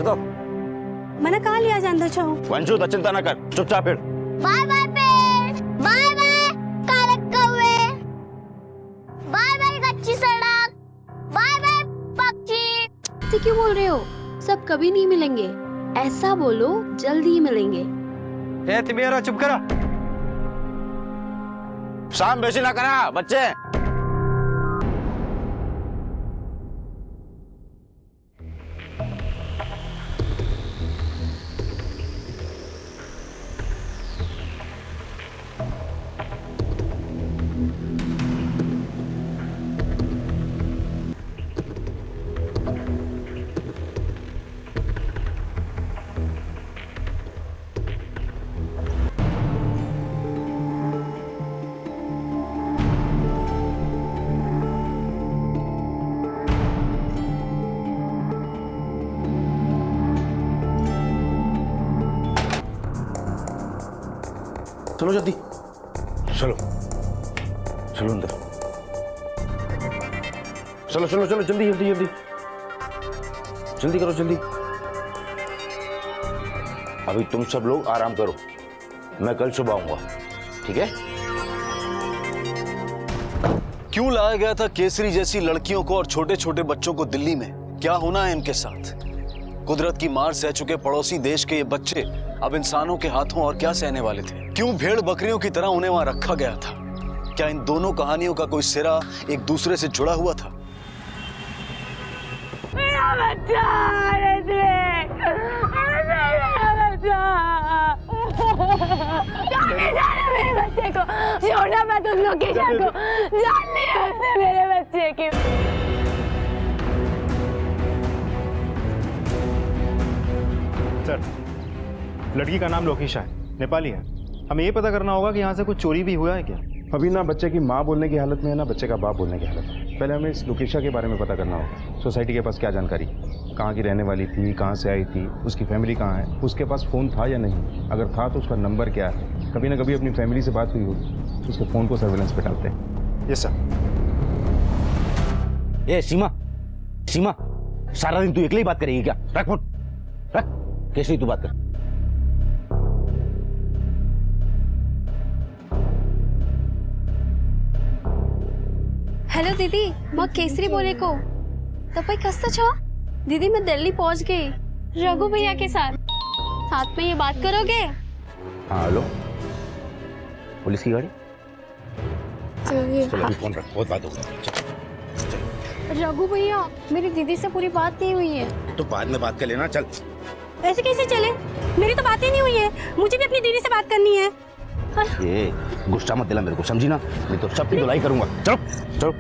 बताओ। मैंने कहा लिया जानते छो। वंशु तो चिंता ना कर, चुपचाप फिर। बाय बाय पेड़, बाय बाय कारक कौवे, बाय बाय कच्ची सड़क, बाय बाय पक्षी। तो क्यों बोल रहे हो? सब कभी नहीं मिलेंगे, ऐसा बोलो जल्दी ही मिलेंगे। ए तिमेरा चुप करा। शाम बेसी ना करा बच्चे। चलो जल्दी, चलो चलो अंदर, चलो चलो चलो जल्दी जल्दी जल्दी जल्दी करो जल्दी। अभी तुम सब लोग आराम करो, मैं कल सुबह आऊंगा, ठीक है? क्यों लाया गया था केसरी जैसी लड़कियों को और छोटे छोटे बच्चों को दिल्ली में? क्या होना है इनके साथ? कुदरत की मार सह चुके पड़ोसी देश के ये बच्चे अब इंसानों के हाथों और क्या सहने वाले थे? क्यों भेड़ बकरियों की तरह उन्हें वहां रखा गया था? क्या इन दोनों कहानियों का कोई सिरा एक दूसरे से जुड़ा हुआ था? मेरा बच्चा, मेरे बच्चे को छोड़ना मत, उस लोकेशन को जान लिया उसने मेरे बच्चे की। सर, लड़की का नाम लोकेशा है, नेपाली है। हमें ये पता करना होगा कि यहाँ से कुछ चोरी भी हुआ है क्या? अभी ना बच्चे की माँ बोलने की हालत में है ना बच्चे का बाप बोलने की हालत में। पहले हमें इस लोकेशा के बारे में पता करना होगा। सोसाइटी के पास क्या जानकारी, कहाँ की रहने वाली थी, कहाँ से आई थी, उसकी फैमिली कहाँ है, उसके पास फ़ोन था या नहीं, अगर था तो उसका नंबर क्या है, कभी ना कभी अपनी फैमिली से बात हुई होगी, उसके फ़ोन को सर्वेलेंस पे डालते हैं। Yes sir. ए सीमा, सीमा, सारा दिन तू अकेले ही बात करेगी क्या? रख फोन, रख। कैसे तू बात कर। हेलो दीदी, मैं केसरी बोले को तो भाई कस्ता छो? दीदी मैं दिल्ली पहुंच गई रघु भैया के साथ में ये बात करोगे? हाँ हेलो, पुलिस की गाड़ी। चलो अभी फोन रख, बहुत बात हो गई। रघु भैया, मेरी दीदी से पूरी बात नहीं हुई है। तो बाद में बात कर लेना, चल। ऐसे कैसे चले? मेरी तो बात ही नहीं हुई है, मुझे भी अपनी दीदी से बात करनी है। ये गुस्सा मत दिला मेरे को, समझी ना? नहीं तो सबकी धुलाई करूंगा। चलो चलो।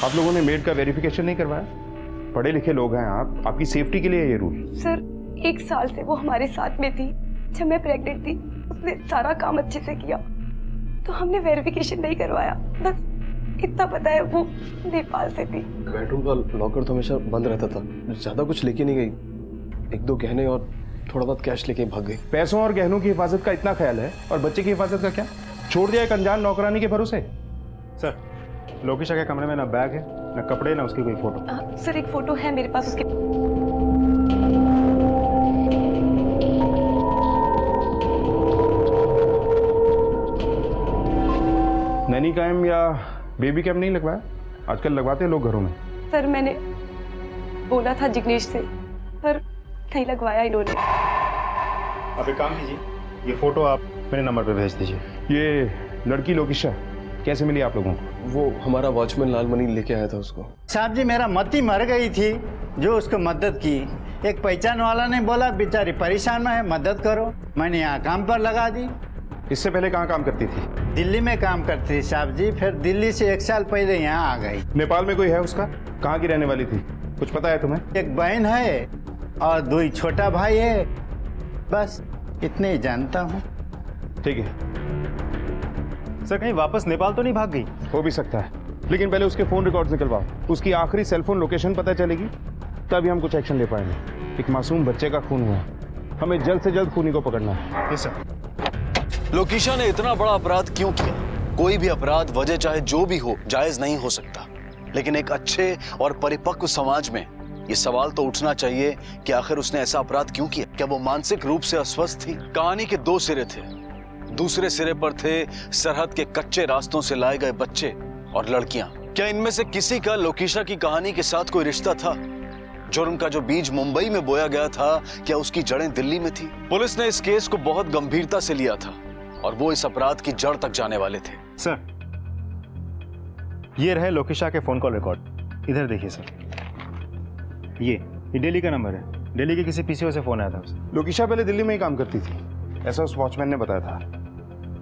आप लोगों ने मेड का वेरिफिकेशन नहीं करवाया? पढ़े लिखे लोग हैं आप, आपकी सेफ्टी के लिए ये रूल। सर, 1 साल से वो हमारे साथ में थी। जब मैं प्रेग्नेंट थी उसने सारा काम अच्छे से किया, तो हमने वेरिफिकेशन नहीं करवाया। बस इतना पता है वो नेपाल से थी। बेडरूम का लॉकर तो हमेशा बंद रहता था, ज्यादा कुछ लेके नहीं गई, 1-2 गहने और थोड़ा बहुत कैश लेके भाग गई। पैसों और गहनों की हिफाजत का इतना ख्याल है, और बच्चे की हिफाजत का क्या? छोड़ दिया एक अनजान नौकरानी के भरोसे। सर, लोकेशा के कमरे में ना बैग है, ना कपड़े, ना उसकी कोई फोटो। सर एक फोटो है मेरे पास उसके। नैनी कैम या बेबी कैम नहीं लगवाया? आजकल लगवाते हैं लोग घरों में। सर मैंने बोला था जिग्नेश से, पर नहीं लगवाया इन्होंने। आप एक काम कीजिए, ये फोटो आप मेरे नंबर पे भेज दीजिए। ये लड़की लोकेशा कैसे मिली आप लोगों को? वो हमारा वॉचमैन लालमणि लेके आया था उसको। साहब जी, मेरा मती मर गई थी, जो उसको मदद की। एक पहचान वाला ने बोला बेचारी परेशान है, मदद करो। मैंने यहाँ काम पर लगा दी। इससे पहले कहाँ काम करती थी? दिल्ली में काम करती थी साहब जी, फिर दिल्ली से 1 साल पहले यहाँ आ गई। नेपाल में कोई है उसका? कहाँ की रहने वाली थी, कुछ पता है तुम्हें? एक बहन है और 2 छोटा भाई है, बस इतने ही जानता हूँ। ठीक है सर, कहीं वापस नेपाल तो नहीं भाग गई? हो भी सकता है, लेकिन पहले उसके फोन रिकॉर्ड्स निकलवाओ, उसकी आखिरी सेलफोन लोकेशन पता चलेगी तभी हम कुछ एक्शन ले पाएंगे। एक मासूम बच्चे का खून हुआ, हमें जल्द से जल्द खूनी को पकड़ना है। Yes sir. लोकेशा ने इतना बड़ा अपराध क्यों किया? कोई भी अपराध वजह चाहे जो भी हो जायज नहीं हो सकता, लेकिन एक अच्छे और परिपक्व समाज में ये सवाल तो उठना चाहिए कि आखिर उसने ऐसा अपराध क्यों किया। क्या वो मानसिक रूप से अस्वस्थ थी? कहानी के दो सिरे थे। दूसरे सिरे पर थे सरहद के कच्चे रास्तों से लाए गए बच्चे और लड़कियां। क्या इनमें से किसी का लोकेशा की कहानी के साथ कोई रिश्ता था? जुर्म का जो बीज मुंबई में बोया गया था, क्या उसकी जड़ें दिल्ली में थी? पुलिस ने इस केस को बहुत गंभीरता से लिया था और वो इस अपराध की जड़ तक जाने वाले थे। सर, ये रहे लोकेशा के फोन कॉल रिकॉर्ड। इधर देखिए सर, ये दिल्ली का नंबर है। दिल्ली के किसी पीसीओ से फोन आया था उसे। लोकेशा पहले दिल्ली में ही काम करती थी, ऐसा उस वॉचमैन ने बताया था।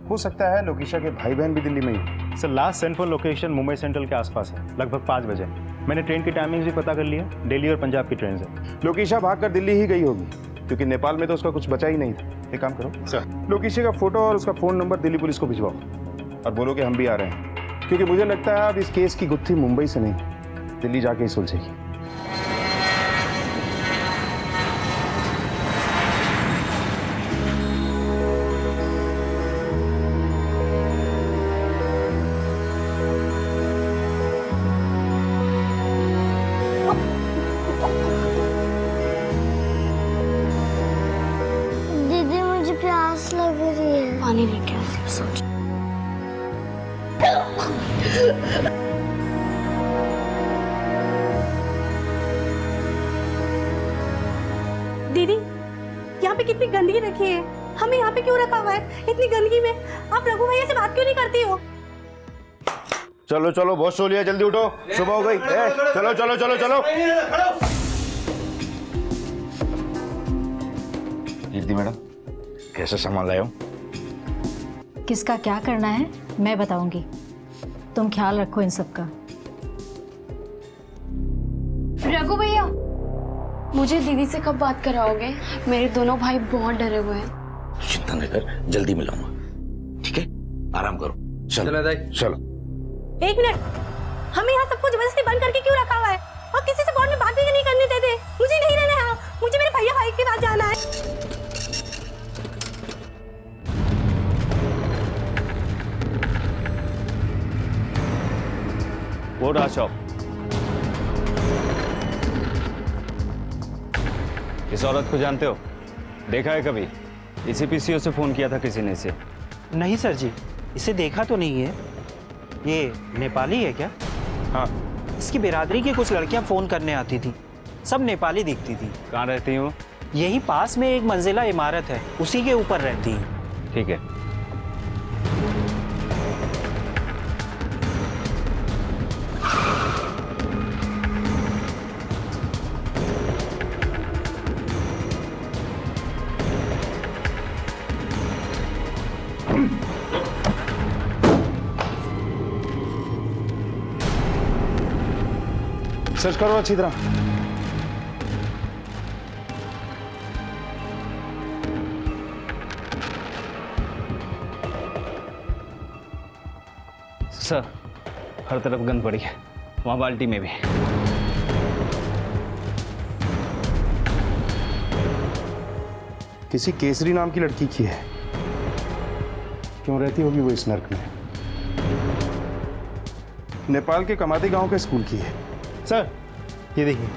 हो सकता है लोकेशा के भाई बहन भी दिल्ली में ही। Sir, last send phone location Mumbai Central के आसपास है, लगभग 5 बजे। मैंने ट्रेन की टाइमिंग्स भी पता कर लिया, दिल्ली और पंजाब की ट्रेन से। लोकेशा भागकर दिल्ली ही गई होगी, क्योंकि नेपाल में तो उसका कुछ बचा ही नहीं था। एक काम करो सर, लोकेशा का फोटो और उसका फोन नंबर दिल्ली पुलिस को भिजवाओ और बोलो कि हम भी आ रहे हैं, क्योंकि मुझे लगता है अब इस केस की गुत्थी मुंबई से नहीं, दिल्ली जाके ही सुलझेगी। दीदी मुझे प्यास लग रही है। पानी लेके आती हूँ, सोच। दीदी, यहाँ पे कितनी गंदगी रखी है, हमें यहाँ पे क्यों रखा हुआ है इतनी गंदगी में? आप रघु भैया से बात क्यों नहीं करती हो? चलो चलो, बहुत सो लिया, जल्दी उठो, सुबह हो गई। चलो चलो चलो चलो। कीर्ति मैडम, कैसे सामान लाए हो? किसका क्या करना है मैं बताऊंगी, तुम ख्याल रखो इन सब का। रघु भैया, मुझे दीदी से कब बात कराओगे? मेरे दोनों भाई बहुत डरे हुए हैं। चिंता न कर, जल्दी मिलाऊंगा। ठीक है, आराम करो। चलो चलो। एक मिनट, हमें यहाँ सबको जबरदस्ती बंद करके क्यों रखा हुआ है? और किसी से फोन में बात भी नहीं करने देते। मुझे नहीं रहना है, मुझे मेरे भैया भाई के पास जाना है। वो रहा शॉप। इस औरत को जानते हो? देखा है कभी? इसी पीसीओ से फोन किया था किसी ने इसे। नहीं सर जी, इसे देखा तो नहीं है। ये नेपाली है क्या? हाँ। इसकी बिरादरी की कुछ लड़कियां फोन करने आती थी, सब नेपाली दिखती थी। कहाँ रहती हूँ? यही पास में एक मंजिला इमारत है, उसी के ऊपर रहती है। ठीक है। सर्च करो अच्छी तरह। सर, हर तरफ गंद पड़ी है, वहां बाल्टी में भी। किसी केसरी नाम की लड़की की है। क्यों रहती होगी वो इस नर्क में? नेपाल के कमाती गांव के स्कूल की है। सर, ये देखिए,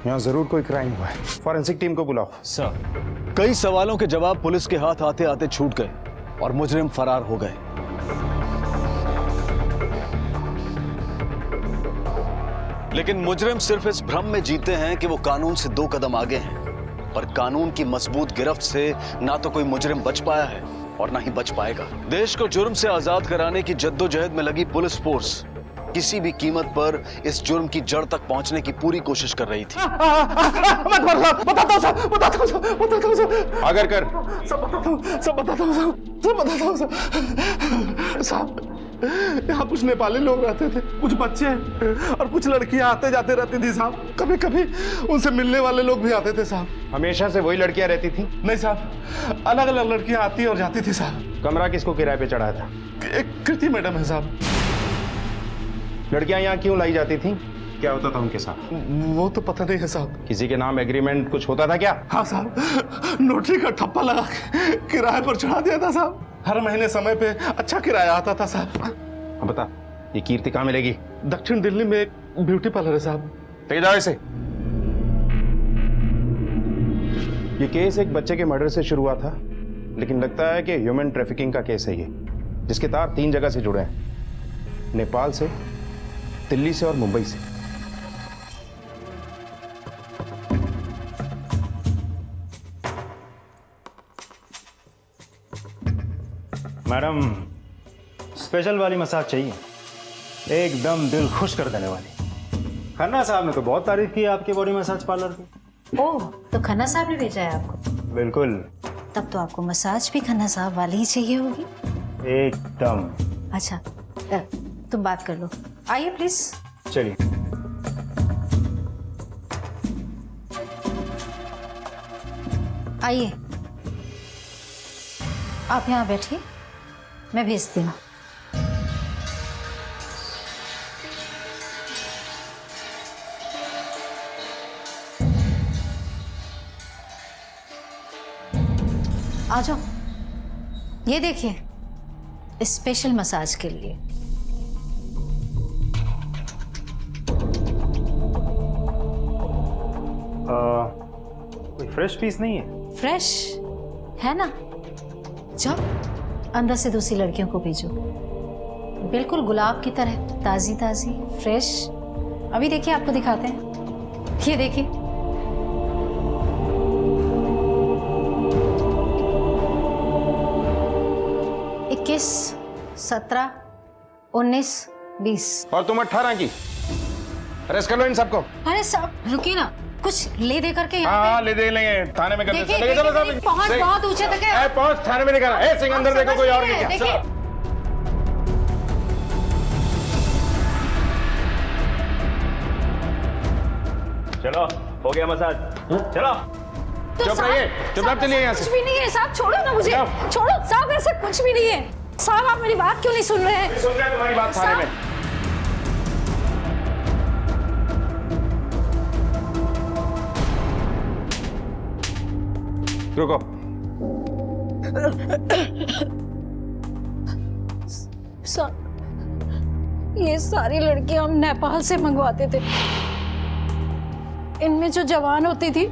यहाँ जरूर कोई क्राइम हुआ है। फॉरेंसिक टीम को बुलाओ। सर। कई सवालों के जवाब पुलिस के हाथ आते आते छूट गए और मुजरिम फरार हो गए। लेकिन मुजरिम सिर्फ इस भ्रम में जीते हैं कि वो कानून से 2 कदम आगे हैं, पर कानून की मजबूत गिरफ्त से ना तो कोई मुजरिम बच पाया है और ना ही बच पाएगा। देश को जुर्म से आजाद कराने की जद्दोजहद में लगी पुलिस फोर्स किसी भी कीमत पर इस जुर्म की जड़ तक पहुंचने की पूरी कोशिश कर रही थी। अगर कर साहब, यहाँ कुछ नेपाली लोग रहते थे, कुछ बच्चे और कुछ लड़कियां आते जाते रहती थी साहब। कभी कभी उनसे मिलने वाले लोग भी आते थे साहब। हमेशा से वही लड़कियां रहती थी? नहीं साहब, अलग अलग लड़कियां आती और जाती थी साहब। कमरा किसको किराए पे चढ़ाया था? एक कृति मैडम है साहब। लड़कियां यहाँ क्यों लाई जाती थी? क्या होता था उनके साथ? वो तो पता नहीं है साहब। किसी के नाम एग्रीमेंट कुछ होता था क्या? हाँ साहब, नोटरी का ठप्पा लगा के किराए पर चढ़ा दिया था साहब। हर महीने समय पे अच्छा किराया आता था साहब। अब बता, ये कीर्ति कहाँ मिलेगी? दक्षिण दिल्ली में एक ब्यूटी पार्लर है साहब। ले जाओ इसे। ये केस एक बच्चे के मर्डर से शुरू हुआ था, लेकिन लगता है कि ह्यूमन ट्रैफिकिंग का केस है ये, जिसके तार 3 जगह से जुड़े हैं, नेपाल से, दिल्ली से और मुंबई से। मैडम, स्पेशल वाली मसाज चाहिए, एकदम दिल खुश कर देने वाली। खन्ना साहब ने तो बहुत तारीफ की आपके बॉडी मसाज पार्लर की। ओह, तो खन्ना साहब ने भेजा है आपको? बिल्कुल। तब तो आपको मसाज भी खन्ना साहब वाली ही चाहिए होगी। एकदम। अच्छा, तुम बात कर लो, आइए प्लीज। चलिए। आइए, आप यहाँ बैठिए, मैं भेजती हूँ। आ जाओ, ये देखिए स्पेशल मसाज के लिए। कोई फ्रेश पीस नहीं है? फ्रेश है ना, जाओ अंदर से दूसरी लड़कियों को भेजो, बिल्कुल गुलाब की तरह, ताजी ताजी फ्रेश। अभी देखिए, आपको दिखाते हैं, ये देखिए। इक्कीस, 17, 19, 20। और तुम 18 की। अरेस्ट कर लो इन सबको। अरे साहब रुकिए ना, कुछ ले दे करके यहाँ हाँ, ले दे लेंगे, थाने में कर देखिए, लेंगे। चलो देखिए, पहुंच बहुत ऊंचे तक है। पहुंच, थाने में नहीं करा। ए सिंह, अंदर देखो, कोई और नहीं देखिए। क्या। चलो, हो गया मसाज। चलो। तो चुप रहिए, चुपचाप चलिए यहाँ से। कुछ भी नहीं है साहब, छोड़ो ना मुझे, छोड़ो साहब, ऐसा कुछ भी नहीं है साहब। आप मेरी बात क्यों नहीं सुन रहे हैं? सुन रहे हैं तुम्हारी बात थाने में। रुको। ये सारी लड़कियां हम नेपाल से मंगवाते थे। इनमें जो जवान होती थी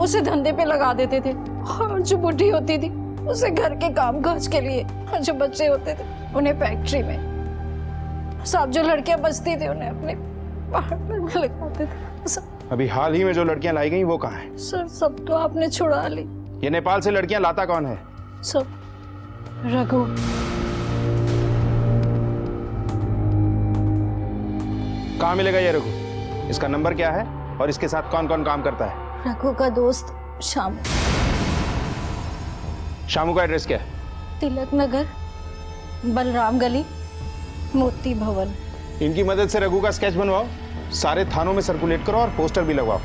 उसे धंधे पे लगा देते थे, और जो बुढ़ी होती थी उसे घर के कामकाज के लिए, और जो बच्चे होते थे उन्हें फैक्ट्री में। साहब, जो लड़कियां बचती थी उन्हें अपने पार्टनर में लगाते थे। अभी हाल ही में जो लड़कियां लाई गई वो कहाँ है? सर, सब तो आपने छुड़ा ली। ये नेपाल से लड़कियां लाता कौन है? सब रघु। कहाँ मिलेगा ये रघु? इसका नंबर क्या है और इसके साथ कौन कौन काम करता है? रघु का दोस्त शामू। शामू का एड्रेस क्या है? तिलक नगर, बलराम गली, मोती भवन। इनकी मदद से रघु का स्केच बनवाओ, सारे थानों में सर्कुलेट करो और पोस्टर भी लगवाओ।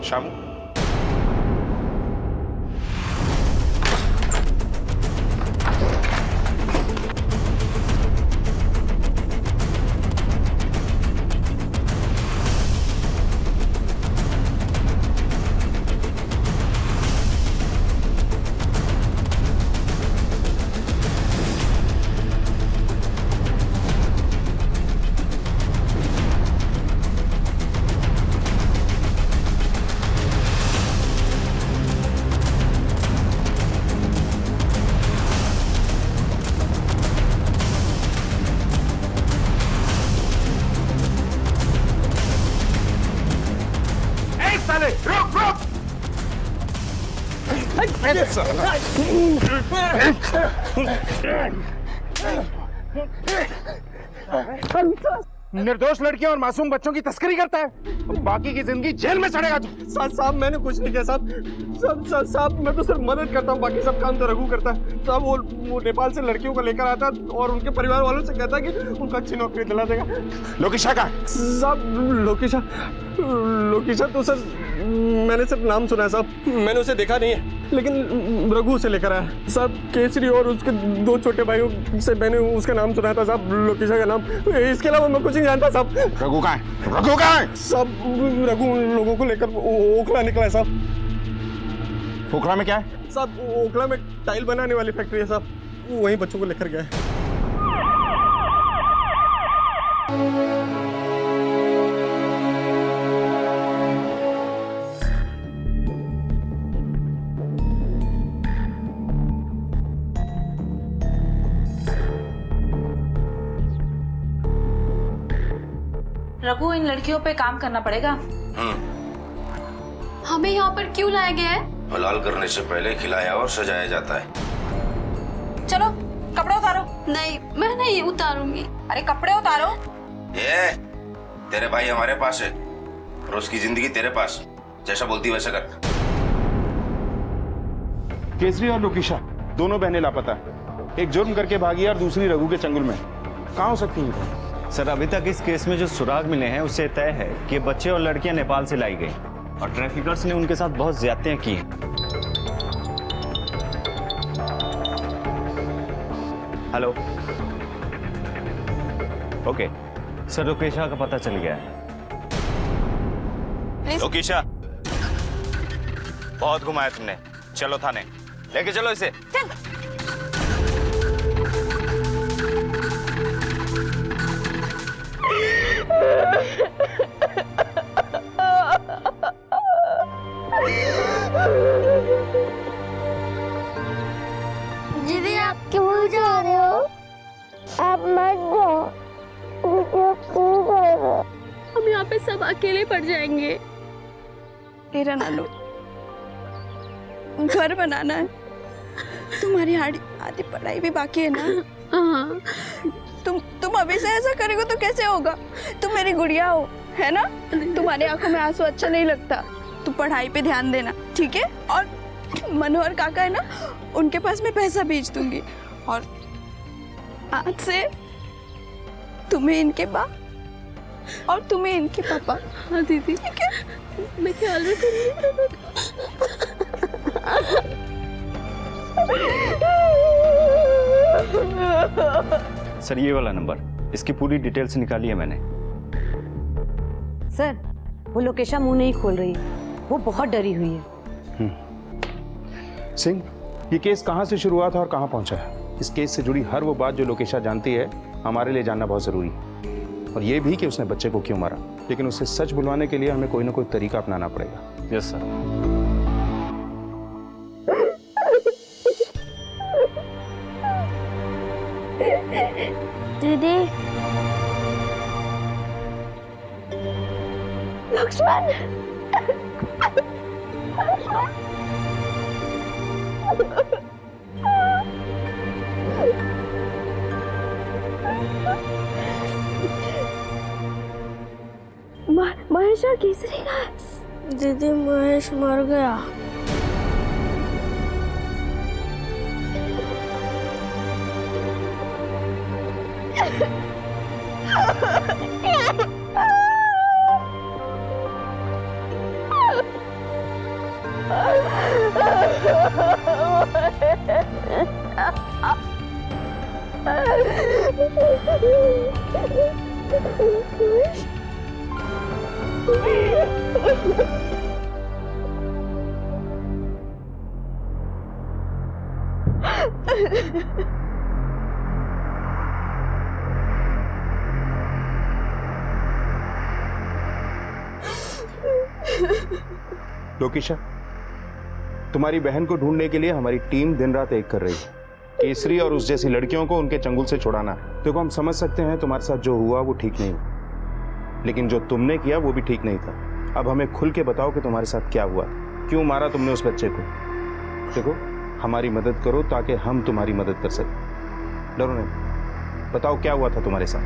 शामू, निर्दोष लड़कियों और मासूम बच्चों की तस्करी करता है, बाकी की जिंदगी जेल में सड़ेगा तू। साहब मैंने कुछ नहीं किया साहब। साहब मैं तो सिर्फ मदद करता हूँ, बाकी सब काम तो रघु करता है साहब। वो नेपाल से लड़कियों को लेकर आता और उनके परिवार वालों से कहता कि उनको अच्छी नौकरी दिला देगा। लोकेशा का साहब लोकेशा तो सर मैंने सिर्फ नाम सुना है साहब, मैंने उसे देखा नहीं है, लेकिन रघु उसे लेकर आया साहब। केसरी और उसके 2 छोटे भाइयों से मैंने उसका नाम सुना था साहब, लोकेशा का नाम। इसके अलावा मैं कुछ नहीं जानता साहब। रघु कहाँ है? रघु कहाँ है? साहब रघु उन लोगों को लेकर ओखला निकला है साहब। ओखला में क्या है? साहब ओखला में टाइल बनाने वाली फैक्ट्री है साहब, वहीं बच्चों को लेकर गया है। रघु, इन लड़कियों पे काम करना पड़ेगा। हमें यहाँ पर क्यों लाया गया है? हलाल करने से पहले खिलाया और सजाया जाता है। चलो कपड़े उतारो। नहीं, मैं नहीं उतारूंगी। अरे कपड़े उतारो। ये तेरे भाई हमारे पास है और उसकी जिंदगी तेरे पास, जैसा बोलती वैसा कर। केसरी और लोकेशा दोनों बहनें लापता है, एक जुर्म करके भागी और दूसरी रघु के चंगुल में। कहाँ हो सकती है? सर अभी तक इस केस में जो सुराग मिले हैं उससे तय है कि बच्चे और लड़कियां नेपाल से लाई गई और ट्रैफिकर्स ने उनके साथ बहुत ज्यादतियां की हैं। हेलो, ओके सर, लोकेशा का पता चल गया है। लोकेशा, बहुत घुमाया तुमने, चलो थाने लेके चलो इसे। दीदी आप क्यों जा रहे हो? आप मत जाओ। हम यहाँ पे सब अकेले पड़ जाएंगे। तेरा नानू, घर बनाना है, तुम्हारी आधी पढ़ाई भी बाकी है ना। हाँ। तुम अभी से ऐसा करोगे तो कैसे होगा? तुम मेरी गुड़िया हो, है ना? तुम्हारी आंखों में आंसू अच्छा नहीं लगता। तुम पढ़ाई पे ध्यान देना, ठीक है? और मनोहर काका है ना, उनके पास मैं पैसा भेज दूंगी और आज से तुम्हें इनके माँ और तुम्हें इनके पापा। हाँ दीदी, ठीक है? मैं ख्याल रखूंगी। सर ये वाला नंबर, इसकी पूरी डिटेल्स निकाली है मैंने। सर वो लोकेशा मुंह नहीं खोल रही, वो बहुत डरी हुई है। सिंह, ये केस कहाँ से शुरू हुआ था और कहाँ पहुंचा है? इस केस से जुड़ी हर वो बात जो लोकेशा जानती है हमारे लिए जानना बहुत जरूरी है, और ये भी कि उसने बच्चे को क्यों मारा। लेकिन उसे सच बुलवाने के लिए हमें कोई ना कोई तरीका अपनाना पड़ेगा। Yes sir. दीदी, लक्ष्मण, महेश और केसरी का। दीदी महेश मर गया। लोकेशा, तुम्हारी बहन को ढूंढने के लिए हमारी टीम दिन रात एक कर रही है। केसरी और उस जैसी लड़कियों को उनके चंगुल से छुड़ाना है। देखो, हम समझ सकते हैं तुम्हारे साथ जो हुआ वो ठीक नहीं, लेकिन जो तुमने किया वो भी ठीक नहीं था। अब हमें खुल के बताओ कि तुम्हारे साथ क्या हुआ, क्यों मारा तुमने उस बच्चे को। देखो, हमारी मदद करो ताकि हम तुम्हारी मदद कर सकें। डरो नहीं, बताओ क्या हुआ था तुम्हारे साथ?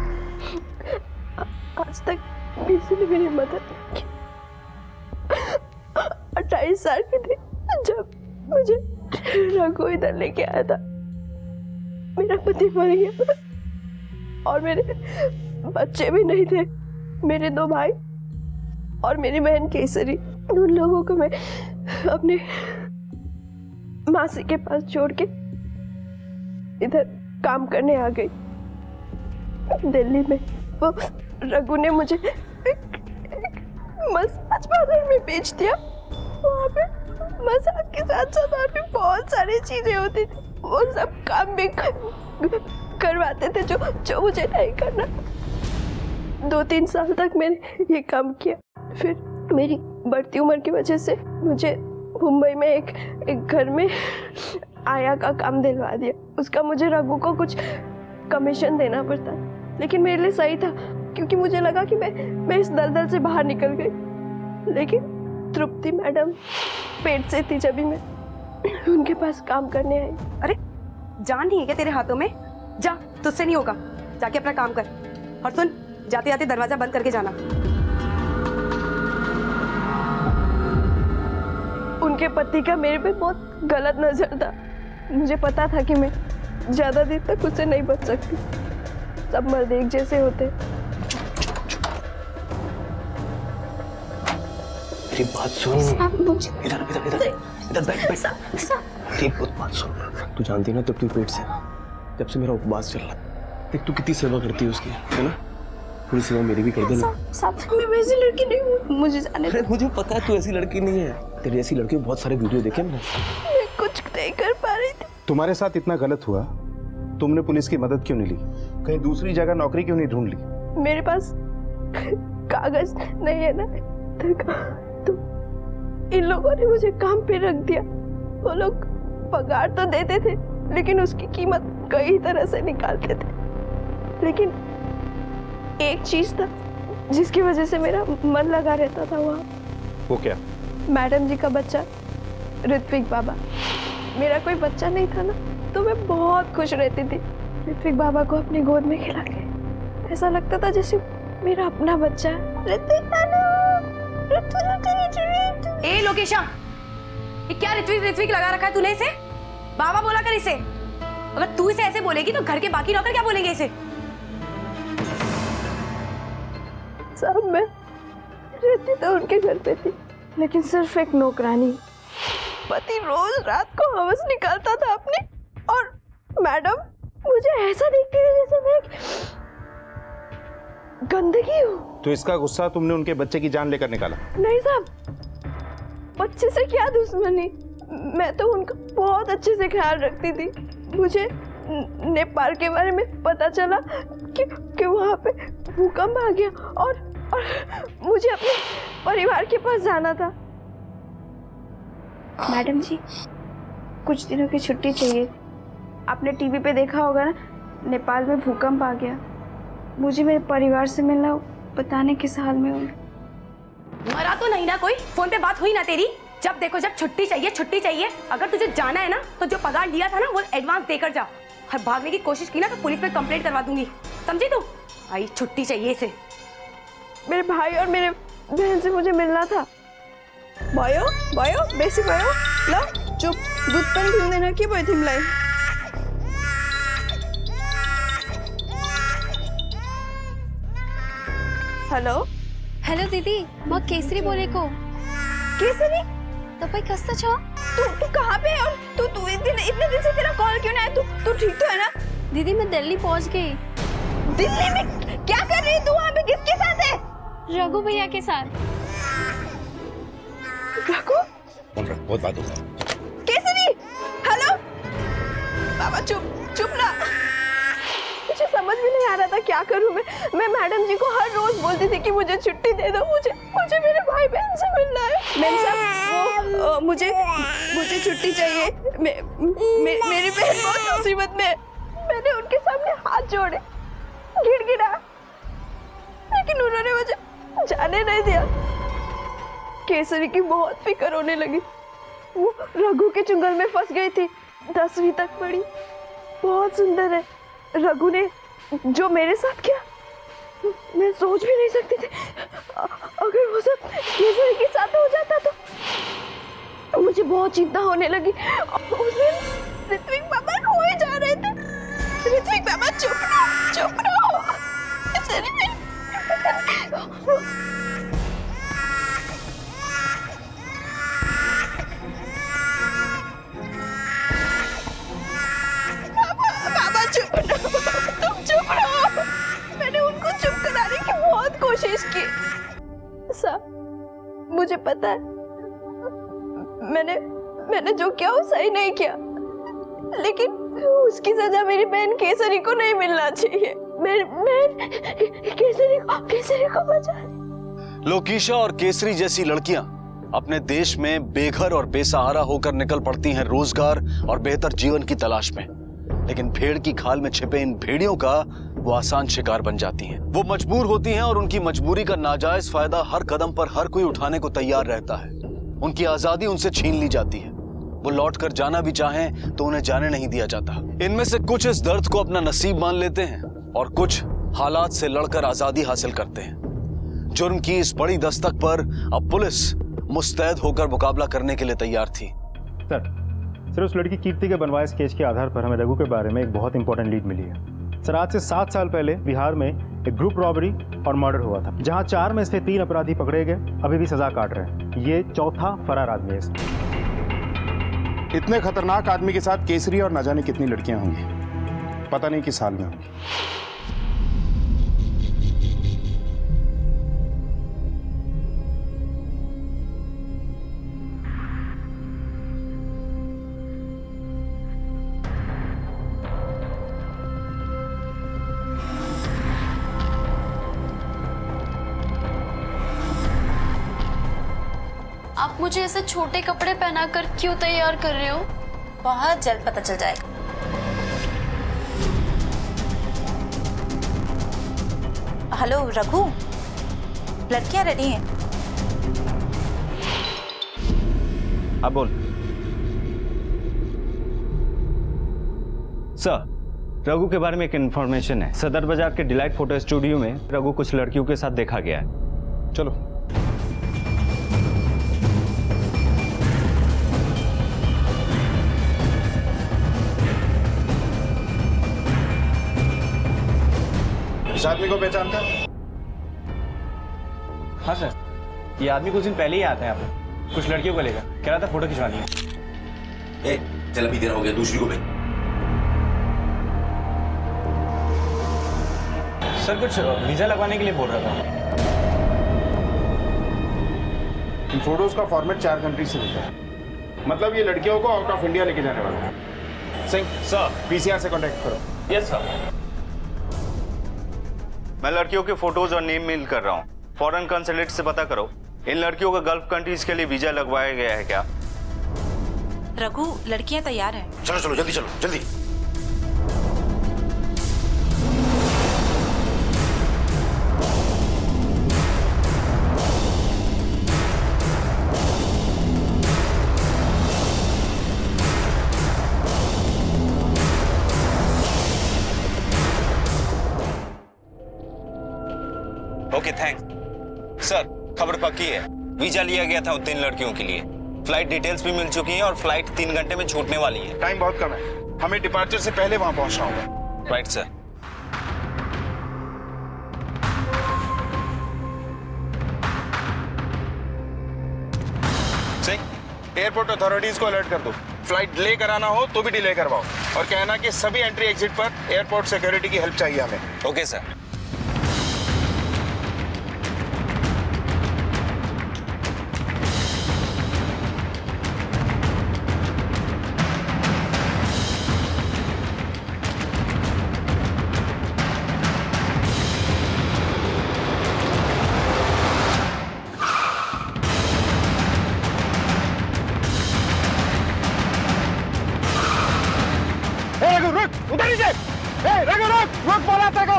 आज तक किसी ने मेरी मदद नहीं की। 28 साल की थी जब मुझे रघु इधर लेके आया था। मेरा पति मर गया और मेरे बच्चे भी नहीं थे। मेरे 2 भाई और मेरी बहन केसरी, उन लोगों को मैं अपने मासी के पास छोड़ के इधर काम करने आ गई दिल्ली में। वो रघु ने मुझे एक मसाज पार्लर में बेच दिया। वहाँ पे मसाज के साथ साथ और भी बहुत सारी चीजें होती थी। वो सब काम भी करवाते थे जो मुझे नहीं करना। 2-3 साल तक मैंने ये काम किया। फिर मेरी बढ़ती उम्र की वजह से मुझे मुंबई में एक घर में आया का काम दिलवा दिया। उसका मुझे रघु को कुछ कमीशन देना पड़ता, लेकिन मेरे लिए सही था क्योंकि मुझे लगा कि मैं इस दलदल से बाहर निकल गई। लेकिन तृप्ति मैडम पेट से थी जब भी मैं उनके पास काम करने आई। अरे जान नहीं है क्या तेरे हाथों में? जा, तुझसे नहीं होगा, जाके अपना काम कर। और सुन, जाते जाते दरवाजा बंद करके जाना। उनके पति का मेरे पे बहुत गलत नजर था। मुझे पता था कि मैं ज्यादा देर तक उससे नहीं बच सकती। सब मर्द एक जैसे होते। मेरी बात सुन। इधर इधर इधर इधर बैठ बैठ। एक बात सुन, तू जानती ना तब तू पेट से, जब से मेरा उपवास चल रहा है। देख तू कितनी सेवा करती है उसकी, है ना? थोड़ी सेवा मेरी भी कर देना। मैं वैसी लड़की नहीं हूँ, मुझे जाने दो। मुझे पता है तू ऐसी लड़की नहीं है। तेरी ऐसी लड़की बहुत सारे वीडियो देखे मैंने। मैं कुछ नहीं कर पा रही थी। तुम्हारे साथ इतना गलत हुआ, तुमने पुलिस की मदद क्यों नहीं ली? कहीं दूसरी जगह नौकरी क्यों नहीं ढूंढ ली? मेरे पास कागज नहीं है ना, तो इन लोगों ने मुझे काम पे रख दिया। वो लोग पगार तो देते थे, लेकिन उसकी कीमत कई तरह से निकालते थे। लेकिन एक चीज था जिसकी वजह से मेरा मन लगा रहता था वहाँ। वो क्या? मैडम जी का बच्चा ऋत्विक बाबा। मेरा कोई बच्चा नहीं था ना, तो मैं बहुत खुश रहती थी ऋत्विक बाबा को अपनी गोद में खिला के। ऐसा लगता था जैसे मेरा अपना बच्चा है। ए लोकेशा, ये क्या ऋत्विक ऋत्विक लगा रखा है तूने इसे? बाबा बोला कर इसे। अगर तू इसे ऐसे बोलेगी तो घर के बाकी नौकर क्या बोलेंगे इसे? सब मैं रहती तो उनके घर पे थी, लेकिन सिर्फ एक नौकरानी। पति रोज रात को हवस निकालता था अपनी, और मैडम मुझे ऐसा देखती थी जैसे मैं गंदगी हूँ। तो इसका गुस्सा तुमने उनके बच्चे की जान लेकर निकाला? नहीं साहब, बच्चे से क्या दुश्मनी। मैं तो उनका बहुत अच्छे से ख्याल रखती थी। मुझे नेपाल के बारे में पता चला कि वहाँ पे भूकंप आ गया, और मुझे अपने परिवार के पास जाना था। मैडम जी, कुछ दिनों की छुट्टी चाहिए। आपने टीवी पे देखा होगा ना, नेपाल में भूकंप आ गया। मुझे मेरे परिवार से मिलना, बताने किस हाल में हूँ। मरा तो नहीं ना कोई? फोन पे बात हुई ना तेरी? जब देखो जब छुट्टी चाहिए छुट्टी चाहिए। अगर तुझे जाना है ना तो जो पगार लिया था ना वो एडवांस देकर जा। और भागने की कोशिश की ना तो पुलिस में कंप्लेंट करवा दूंगी, समझी तू? आई छुट्टी चाहिए इसे। मेरे भाई और मेरे बहन से मुझे मिलना था। भयो भयो बेसी भयो ल चुप, दूध पनि पिउँदैन के भयो तिमीलाई? हेलो हेलो दीदी, म केसरी बोलेको। केसरी? तपाईँ कस्तो छ? तू कहाँ पे है? और तू इतने दिन से तेरा कॉल क्यों नहीं आया? तू ठीक तो है ना? दीदी मैं दिल्ली पहुंच गई। दिल्ली में क्या कर रही है तू? वहाँ पे किसके साथ है? रघु भैया के साथ। रघु? बहुत बात होगा। केसरी, हेलो। बाबा चुप ना। मुझे समझ में नहीं आ रहा था क्या करूं मैं मैडम जी को हर रोज बोलती थी कि मुझे छुट्टी दे दो, मुझे मेरे भाई बहन से मिलना है। मैम साहब, मुझे छुट्टी चाहिए। मेरी बहन बहुत मुसीबत में है। मैंने उनके सामने हाथ जोड़े, गिड़गिड़ा, लेकिन उन्होंने मुझे जाने नहीं दिया। केसरी की बहुत फिक्र होने लगी। वो रघु के चुंगल में फंस गई थी, 10वीं तक पढ़ी, बहुत सुंदर है। रघु ने जो मेरे साथ किया मैं सोच भी नहीं सकती थी। अगर वो सब केसरी के साथ हो जाता तो मुझे बहुत चिंता होने लगी। उस दिन ऋत्विक पापा खोए जा रहे थे। ऋत्विक पापा चुप रहो। पापा चुप रहो, तुम चुप रहो। मैंने उनको चुप कराने की बहुत कोशिश की। साहब मुझे पता है मैंने जो किया वो सही नहीं किया, लेकिन उसकी सजा मेरी बहन केसरी को नहीं मिलना चाहिए। मैं केसरी को बचा। लोकीशा और केसरी जैसी लड़कियां अपने देश में बेघर और बेसहारा होकर निकल पड़ती हैं रोजगार और बेहतर जीवन की तलाश में, लेकिन भेड़ की खाल में छिपे इन भेड़ियों का वो आसान शिकार बन जाती हैं। वो मजबूर होती हैं और उनकी मजबूरी का नाजायज फायदा हर कदम पर हर कोई उठाने को तैयार रहता है। उनकी आजादी उनसे छीन ली जाती है। वो लौट कर जाना भी चाहें तो उन्हें जाने नहीं दिया जाता। इनमें से कुछ इस दर्द को अपना नसीब मान लेते हैं और कुछ हालात से लड़कर आजादी हासिल करते हैं। जुर्म की इस बड़ी दस्तक पर अब पुलिस मुस्तैद होकर मुकाबला करने के लिए तैयार थी। सर उस लड़की कीर्ति के बनवाए स्केच के आधार पर हमें रघु के बारे में एक बहुत इंपॉर्टेंट लीड मिली है। सर आज से 7 साल पहले बिहार में एक ग्रुप रॉबरी और मर्डर हुआ था, जहां 4 में से 3 अपराधी पकड़े गए, अभी भी सजा काट रहे हैं। ये चौथा फरार आदमी है। इतने खतरनाक आदमी के साथ केसरी और न जाने कितनी लड़कियां होंगी, पता नहीं किस हाल में होंगी। आप मुझे ऐसे छोटे कपड़े पहनाकर क्यों तैयार कर रहे हो? बहुत जल्द पता चल जाएगा। हेलो रघु, लड़कियां रेडी हैं। अब बोल। सर, रघु के बारे में एक इन्फॉर्मेशन है। सदर बाजार के डिलाइट फोटो स्टूडियो में रघु कुछ लड़कियों के साथ देखा गया है। चलो। इस आदमी को पहचानता? हाँ सर, ये आदमी कुछ दिन पहले ही आता है यहाँ पे, कुछ लड़कियों को लेकर कह रहा था फोटो खिंचवानी है। चल अभी देर हो गया, दूसरी को भेज। सर कुछ वीजा लगवाने के लिए बोल रहा था। इन फोटोज का फॉर्मेट 4 कंट्री से होता है, मतलब ये लड़कियों को आउट ऑफ इंडिया लेके जाने वाला है। सिंह सर, पीसीआर से कांटेक्ट करो। Yes sir. मैं लड़कियों के फोटोज और नेम मेल कर रहा हूँ। फॉरेन कंसुलेट से पता करो इन लड़कियों का गल्फ कंट्रीज के लिए वीजा लगवाया गया है क्या? रघु, लड़कियां तैयार हैं। चलो चलो जल्दी, चलो जल्दी। Okay thanks sir. खबर पक्की है, वीजा लिया गया था उन 3 लड़कियों के लिए। फ्लाइट डिटेल्स भी मिल चुकी हैं और फ्लाइट 3 घंटे में छूटने वाली है। टाइम बहुत कम है, हमें डिपार्चर से पहले वहां पहुंचना होगा। Right sir. Singh, airport authorities को अलर्ट कर दो। फ्लाइट डिले कराना हो तो भी डिले करवाओ और कहना कि सभी एंट्री एग्जिट पर एयरपोर्ट सिक्योरिटी की हेल्प चाहिए हमें। Okay sir. रुक, उधर नीचे। रुक बोला तेरे को।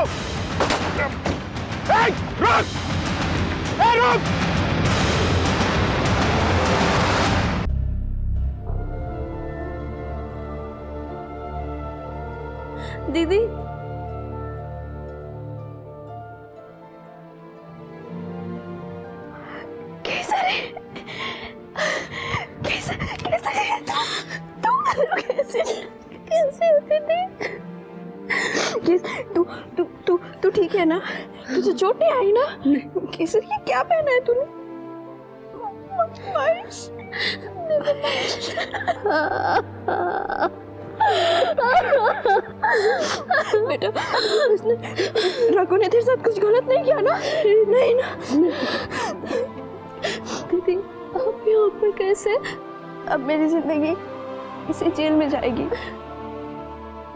कैसे होती थी? तू तू तू तू ठीक है ना? तुझे चोट नहीं आई ना? केसरी ये क्या पहना है तूने? बेटा, रघु ने तेरे साथ कुछ गलत नहीं किया ना? नहीं ना? दीदी आप यहाँ पर कैसे? अब मेरी जिंदगी इसी जेल में जाएगी।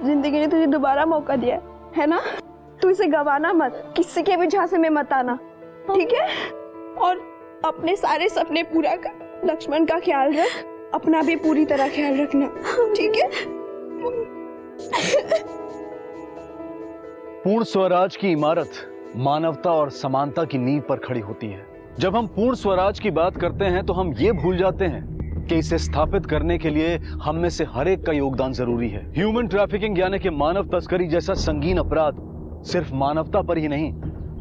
जिंदगी ने तुझे दोबारा मौका दिया है ना? तू इसे गवाना मत, किसी के भी झांसे में मत आना, ठीक है? और अपने सारे सपने पूरा कर, लक्ष्मण का ख्याल रख, अपना भी पूरी तरह ख्याल रखना, ठीक है? पूर्ण स्वराज की इमारत मानवता और समानता की नींव पर खड़ी होती है। जब हम पूर्ण स्वराज की बात करते हैं तो हम ये भूल जाते हैं कि इसे स्थापित करने के लिए हम में से हर एक का योगदान जरूरी है। ह्यूमन ट्रैफिकिंग यानी कि मानव तस्करी जैसा संगीन अपराध सिर्फ मानवता पर ही नहीं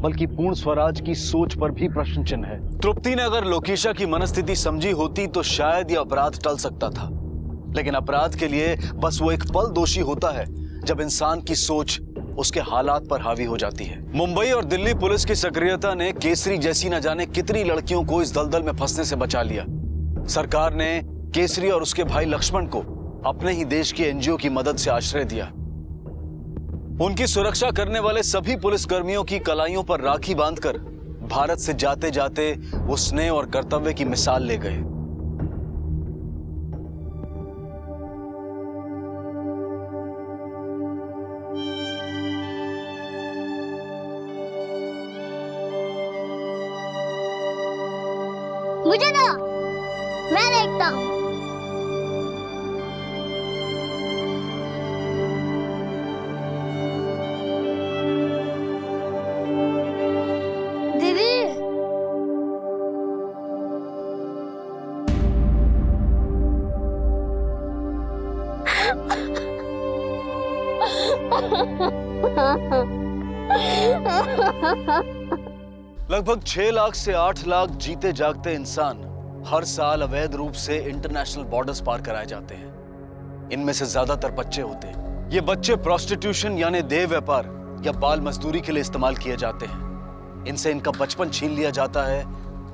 बल्कि पूर्ण स्वराज की सोच पर भी प्रश्न चिन्ह है। तृप्ति ने अगर लोकेशा की मनस्थिति समझी होती तो शायद यह अपराध टल सकता था, लेकिन अपराध के लिए बस वो एक पल दोषी होता है जब इंसान की सोच उसके हालात पर हावी हो जाती है। मुंबई और दिल्ली पुलिस की सक्रियता ने केसरी जैसी न जाने कितनी लड़कियों को इस दलदल में फंसने से बचा लिया। सरकार ने केसरी और उसके भाई लक्ष्मण को अपने ही देश की एनजीओ की मदद से आश्रय दिया। उनकी सुरक्षा करने वाले सभी पुलिस कर्मियों की कलाइयों पर राखी बांधकर भारत से जाते जाते वो स्नेह और कर्तव्य की मिसाल ले गए। मुझे दो, मैं देखता हूँ। दीदी, लगभग 6 लाख से 8 लाख जीते जागते इंसान हर साल अवैध रूप से इंटरनेशनल बॉर्डर्स पार कराए जाते हैं। इनमें से ज्यादातर बच्चे होते हैं। ये बच्चे प्रोस्टिट्यूशन यानी देह व्यापार या बाल मजदूरी के लिए इस्तेमाल किए जाते हैं। इनसे इनका बचपन छीन लिया जाता है,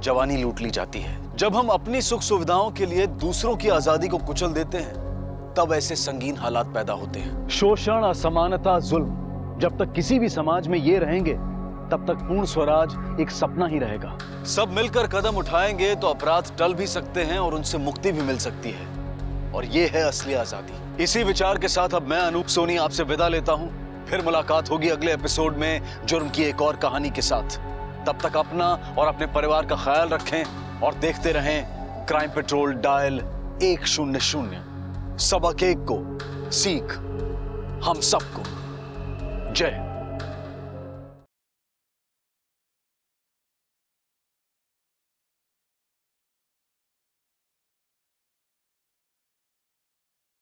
जवानी लूट ली जाती है। जब हम अपनी सुख सुविधाओं के लिए दूसरों की आजादी को कुचल देते हैं तब ऐसे संगीन हालात पैदा होते हैं। शोषण, असमानता, जुल्म जब तक किसी भी समाज में ये रहेंगे तब तक पूर्ण स्वराज एक सपना ही रहेगा। सब मिलकर कदम उठाएंगे तो अपराध टल भी सकते हैं और उनसे मुक्ति भी मिल सकती है, और ये है असली आजादी। इसी विचार के साथ अब मैं अनूप सोनी आपसे विदा लेता हूं। फिर मुलाकात होगी अगले एपिसोड में जुर्म की एक और कहानी के साथ। तब तक अपना और अपने परिवार का ख्याल रखें और देखते रहें क्राइम पेट्रोल डायल 100। सबक एक को सीख हम सबको। जय